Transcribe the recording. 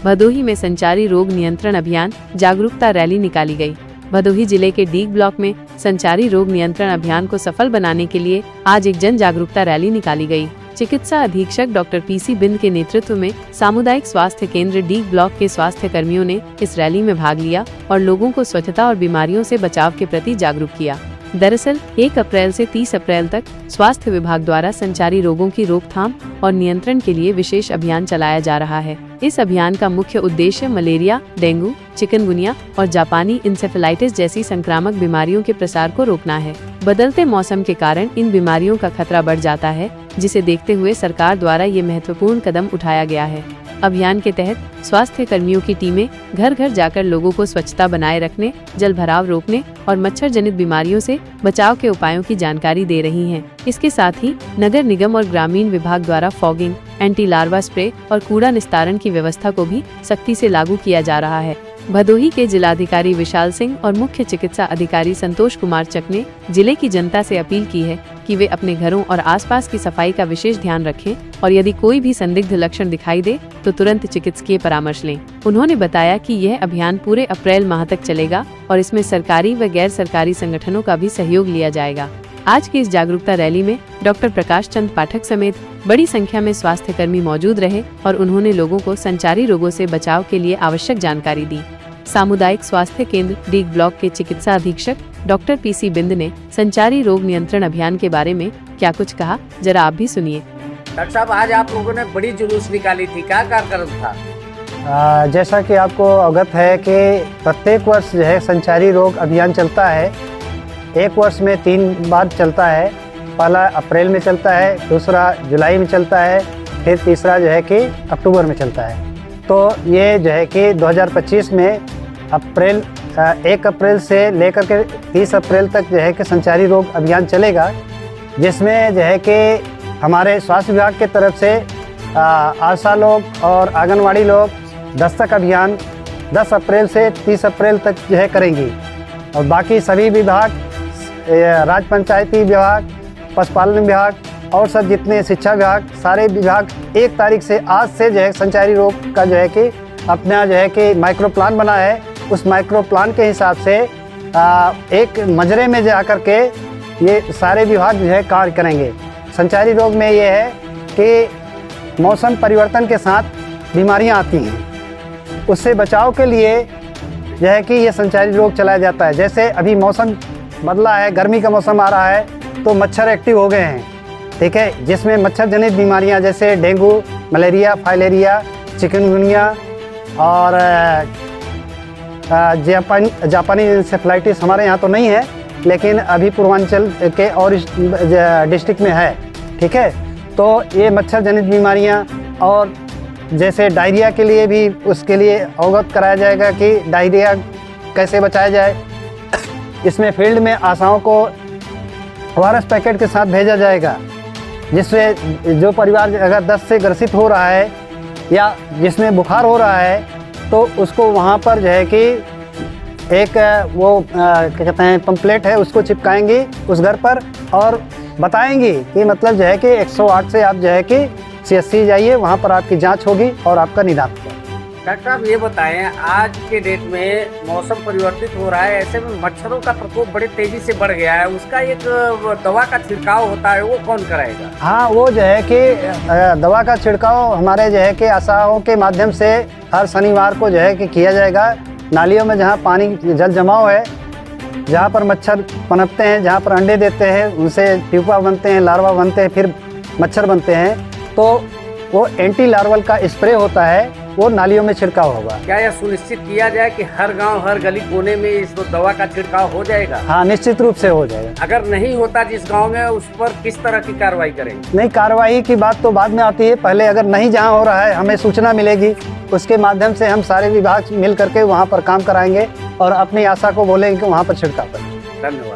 भदोही में संचारी रोग नियंत्रण अभियान जागरूकता रैली निकाली गई। भदोही जिले के डीग ब्लॉक में संचारी रोग नियंत्रण अभियान को सफल बनाने के लिए आज एक जन जागरूकता रैली निकाली गई। चिकित्सा अधीक्षक डॉक्टर पीसी बिंद के नेतृत्व में सामुदायिक स्वास्थ्य केंद्र डीग ब्लॉक के स्वास्थ्य कर्मियों ने इस रैली में भाग लिया और लोगों को स्वच्छता और बीमारियों से बचाव के प्रति जागरूक किया। दरअसल 1 अप्रैल से 30 अप्रैल तक स्वास्थ्य विभाग द्वारा संचारी रोगों की रोकथाम और नियंत्रण के लिए विशेष अभियान चलाया जा रहा है। इस अभियान का मुख्य उद्देश्य मलेरिया, डेंगू, चिकनगुनिया और जापानी इंसेफेलाइटिस जैसी संक्रामक बीमारियों के प्रसार को रोकना है। बदलते मौसम के कारण इन बीमारियों का खतरा बढ़ जाता है, जिसे देखते हुए सरकार द्वारा ये महत्वपूर्ण कदम उठाया गया है। अभियान के तहत स्वास्थ्य कर्मियों की टीमें घर घर जाकर लोगों को स्वच्छता बनाए रखने, जल भराव रोकने और मच्छर जनित बीमारियों से बचाव के उपायों की जानकारी दे रही हैं। इसके साथ ही नगर निगम और ग्रामीण विभाग द्वारा फॉगिंग, एंटी लार्वा स्प्रे और कूड़ा निस्तारण की व्यवस्था को भी सख्ती से लागू किया जा रहा है। भदोही के जिलाधिकारी विशाल सिंह और मुख्य चिकित्सा अधिकारी संतोष कुमार चक ने जिले की जनता से अपील की है कि वे अपने घरों और आसपास की सफाई का विशेष ध्यान रखें और यदि कोई भी संदिग्ध लक्षण दिखाई दे तो तुरंत चिकित्सकीय परामर्श लें। उन्होंने बताया कि यह अभियान पूरे अप्रैल माह तक चलेगा और इसमें सरकारी व गैर सरकारी संगठनों का भी सहयोग लिया जाएगा। आज की इस जागरूकता रैली में डॉक्टर प्रकाश चंद पाठक समेत बड़ी संख्या में स्वास्थ्य कर्मी मौजूद रहे और उन्होंने लोगों को संचारी रोगों से बचाव के लिए आवश्यक जानकारी दी। सामुदायिक स्वास्थ्य केंद्र डीग ब्लॉक के चिकित्सा अधीक्षक डॉक्टर पीसी बिंद ने संचारी रोग नियंत्रण अभियान के बारे में क्या कुछ कहा, जरा आप भी सुनिए। डॉक्टर साहब, आज आप लोगों ने बड़ी जुलूस निकाली थी, क्या कार्यक्रम था? जैसा कि आपको अवगत है कि प्रत्येक वर्ष जो है संचारी रोग अभियान चलता है। एक वर्ष में 3 बार चलता है। पहला अप्रैल में चलता है, दूसरा जुलाई में चलता है, फिर तीसरा जो है कि अक्टूबर में चलता है। तो ये जो है कि 2025 में 1 अप्रैल से लेकर के 30 अप्रैल तक जो है कि संचारी रोग अभियान चलेगा, जिसमें जो है कि हमारे स्वास्थ्य विभाग के तरफ से आशा लोग और आंगनवाड़ी लोग दस्तक अभियान 10 अप्रैल से 30 अप्रैल तक जो है करेंगी और बाकी सभी विभाग, राज्य पंचायती विभाग, पशुपालन विभाग और सब जितने शिक्षा विभाग, सारे विभाग 1 तारीख से आज से जो है संचारी रोग का जो है कि अपना जो है कि माइक्रो प्लान बना है। उस माइक्रो प्लान के हिसाब से एक मजरे में जा कर के ये सारे विभाग जो है कार्य करेंगे। संचारी रोग में ये है कि मौसम परिवर्तन के साथ बीमारियां आती हैं, उससे बचाव के लिए जो है कि ये संचारी रोग चलाया जाता है। जैसे अभी मौसम बदला है, गर्मी का मौसम आ रहा है, तो मच्छर एक्टिव हो गए हैं, ठीक है, जिसमें मच्छर जनित बीमारियां जैसे डेंगू, मलेरिया, फाइलेरिया, चिकनगुनिया और जापानी इंसेफेलाइटिस हमारे यहाँ तो नहीं है, लेकिन अभी पूर्वांचल के और डिस्ट्रिक्ट में है, ठीक है। तो ये मच्छर जनित बीमारियां और जैसे डायरिया के लिए भी उसके लिए अवगत कराया जाएगा कि डायरिया कैसे बचाया जाए। इसमें फील्ड में आशाओं को ORS पैकेट के साथ भेजा जाएगा, जिससे जो परिवार अगर दस्त से ग्रसित हो रहा है या जिसमें बुखार हो रहा है तो उसको वहाँ पर जो है कि एक वो क्या कहते हैं पंपलेट है, उसको चिपकाएंगे उस घर पर और बताएंगे कि मतलब जो है कि 108 से आप जो है कि CSC जाइए, वहाँ पर आपकी जांच होगी और आपका निदान होगा। डॉक्टर साहब, ये बताएं, आज के डेट में मौसम परिवर्तित हो रहा है, ऐसे में मच्छरों का प्रकोप बड़ी तेजी से बढ़ गया है, उसका एक दवा का छिड़काव होता है, वो कौन कराएगा? हाँ, वो जो है कि दवा का छिड़काव हमारे जो है कि आशाओं के माध्यम से हर शनिवार को जो है कि किया जाएगा। नालियों में जहाँ पानी जल जमाव है, जहाँ पर मच्छर पनपते हैं, जहाँ पर अंडे देते हैं, उनसे प्यूपा बनते हैं, लार्वा बनते हैं, फिर मच्छर बनते हैं, तो वो एंटी लार्वल का स्प्रे होता है, वो नालियों में छिड़काव होगा। क्या यह सुनिश्चित किया जाए कि हर गांव, हर गली कोने में इस दवा का छिड़काव हो जाएगा? हाँ, निश्चित रूप से हो जाएगा। अगर नहीं होता जिस गांव में, उस पर किस तरह की कार्रवाई करेंगे? नहीं, कार्रवाई की बात तो बाद में आती है, पहले अगर नहीं जहाँ हो रहा है हमें सूचना मिलेगी, उसके माध्यम से हम सारे विभाग मिल करके वहाँ पर काम कराएंगे और अपनी आशा को बोलेंगे कि वहाँ पर छिड़काव करें। धन्यवाद।